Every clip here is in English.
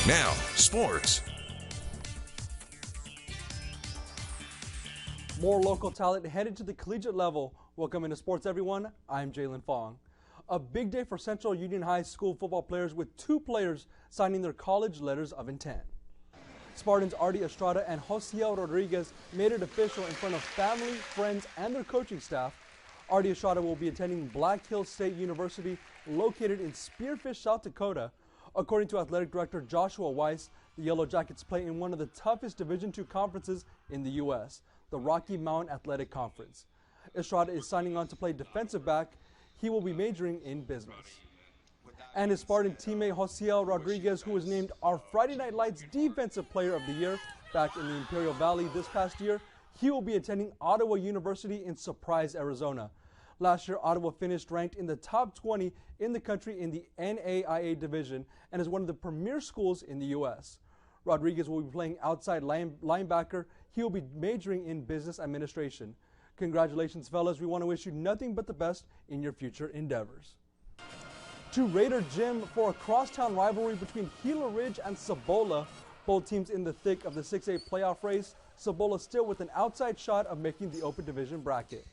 Now, sports. More local talent headed to the collegiate level. Welcome into sports, everyone. I'm Jalen Fong. A big day for Central Union High School football players, with 2 players signing their college letters of intent. Spartans Artie Estrada and Josiel Rodriguez made it official in front of family, friends, and their coaching staff. Artie Estrada will be attending Black Hills State University, located in Spearfish, South Dakota. According to athletic director Joshua Weiss, the Yellow Jackets play in one of the toughest Division II conferences in the U.S., the Rocky Mountain Athletic Conference. Estrada is signing on to play defensive back. He will be majoring in business. And his Spartan teammate Josiel Rodriguez, who was named our Friday Night Lights Defensive Player of the Year back in the Imperial Valley this past year, he will be attending Ottawa University in Surprise, Arizona. Last year, Ottawa finished ranked in the top 20 in the country in the NAIA division and is one of the premier schools in the U.S. Rodriguez will be playing outside linebacker. He will be majoring in business administration. Congratulations, fellas. We want to wish you nothing but the best in your future endeavors. To Raider Gym for a crosstown rivalry between Gila Ridge and Cibola. Both teams in the thick of the 6A playoff race. Cibola still with an outside shot of making the open division bracket.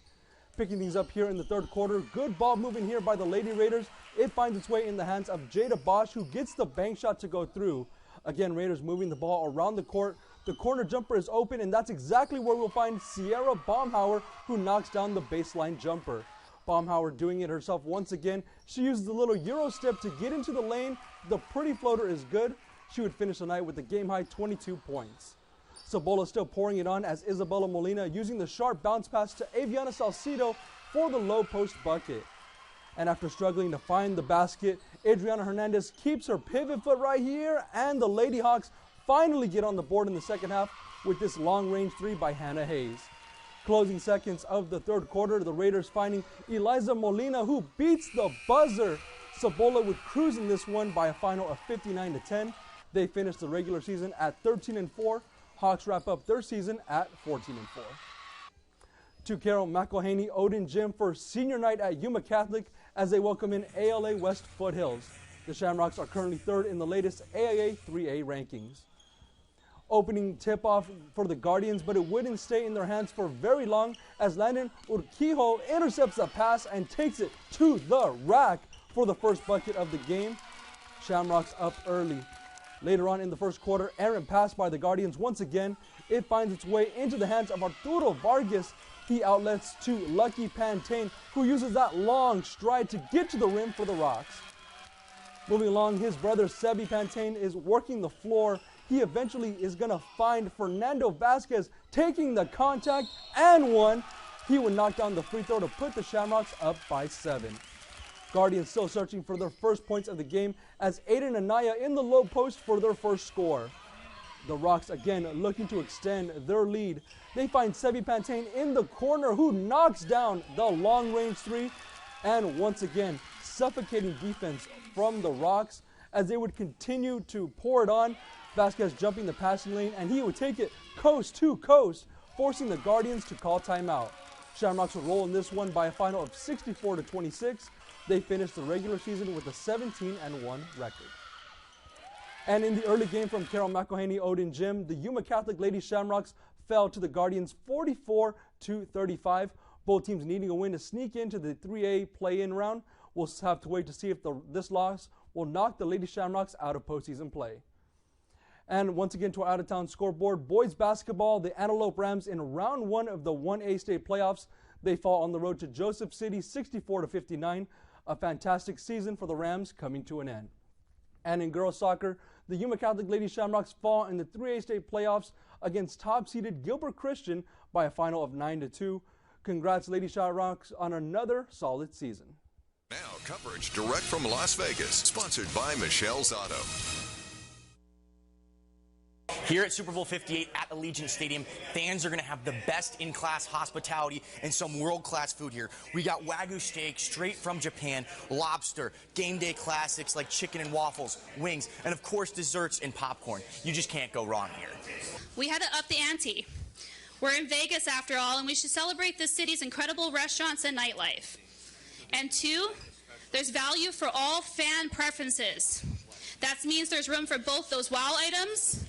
Picking things up here in the third quarter, good ball moving here by the Lady Raiders. It finds its way in the hands of Jada Bosch, who gets the bank shot to go through. Again, Raiders moving the ball around the court. The corner jumper is open, and that's exactly where we'll find Sierra Baumhauer, who knocks down the baseline jumper. Baumhauer doing it herself once again. She uses the little Euro step to get into the lane. The pretty floater is good. She would finish the night with a game-high 22 points. Cibola still pouring it on as Isabella Molina using the sharp bounce pass to Aviana Salcido for the low post bucket. And after struggling to find the basket, Adriana Hernandez keeps her pivot foot right here, and the Lady Hawks finally get on the board in the second half with this long-range 3 by Hannah Hayes. Closing seconds of the third quarter, the Raiders finding Eliza Molina, who beats the buzzer. Cibola would cruise in this one by a final of 59-10. They finish the regular season at 13-4. Hawks wrap up their season at 14-4. To Carol McElhaney Odin Gym for senior night at Yuma Catholic as they welcome in ALA West Foothills. The Shamrocks are currently 3rd in the latest AIA 3A rankings. Opening tip-off for the Guardians, but it wouldn't stay in their hands for very long as Landon Urquijo intercepts a pass and takes it to the rack for the first bucket of the game. Shamrocks up early. Later on in the first quarter, errant pass by the Guardians once again. It finds its way into the hands of Arturo Vargas. He outlets to Lucky Pantane, who uses that long stride to get to the rim for the Rocks. Moving along, his brother Sebi Pantane is working the floor. He eventually is going to find Fernando Vasquez taking the contact and one. He would knock down the free throw to put the Shamrocks up by 7. Guardians still searching for their first points of the game as Aiden and Naya in the low post for their first score. The Rocks again looking to extend their lead. They find Sebi Pantane in the corner, who knocks down the long-range 3. And once again, suffocating defense from the Rocks as they would continue to pour it on. Vasquez jumping the passing lane, and he would take it coast to coast, forcing the Guardians to call timeout. Shamrocks will roll in this one by a final of 64-26. They finished the regular season with a 17-1 record. And in the early game from Carol McElhaney Odin Gym, the Yuma Catholic Lady Shamrocks fell to the Guardians 44-35. Both teams needing a win to sneak into the 3A play-in round. We'll have to wait to see if this loss will knock the Lady Shamrocks out of postseason play. And once again to our out-of-town scoreboard, boys basketball, the Antelope Rams in round 1 of the 1A state playoffs. They fall on the road to Joseph City 64-59. A fantastic season for the Rams coming to an end. And in girls soccer, the Yuma Catholic Lady Shamrocks fall in the 3A state playoffs against top-seeded Gilbert Christian by a final of 9-2. Congrats, Lady Shamrocks, on another solid season. Now, coverage direct from Las Vegas, sponsored by Michelle's Auto. Here at Super Bowl 58 at Allegiant Stadium, fans are going to have the best in-class hospitality and some world-class food here. We got Wagyu steak straight from Japan, lobster, game day classics like chicken and waffles, wings, and of course desserts and popcorn. You just can't go wrong here. We had to up the ante. We're in Vegas after all, and we should celebrate this city's incredible restaurants and nightlife. And 2, there's value for all fan preferences. That means there's room for both those wow items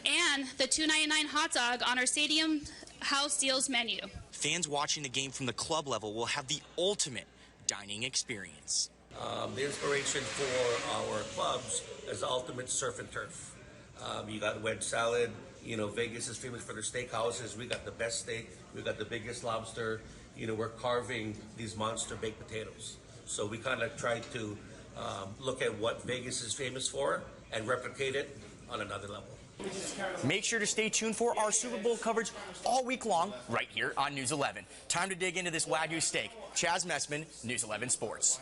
and the $2.99 hot dog on our Stadium House Deals menu. Fans watching the game from the club level will have the ultimate dining experience. The inspiration for our clubs is ultimate surf and turf. You got wedge salad. You know, Vegas is famous for their steakhouses. We got the best steak. We got the biggest lobster. You know, we're carving these monster baked potatoes. So we kind of try to look at what Vegas is famous for and replicate it on another level. Make sure to stay tuned for our Super Bowl coverage all week long right here on News 11. Time to dig into this Wagyu steak. Chaz Messman, News 11 Sports.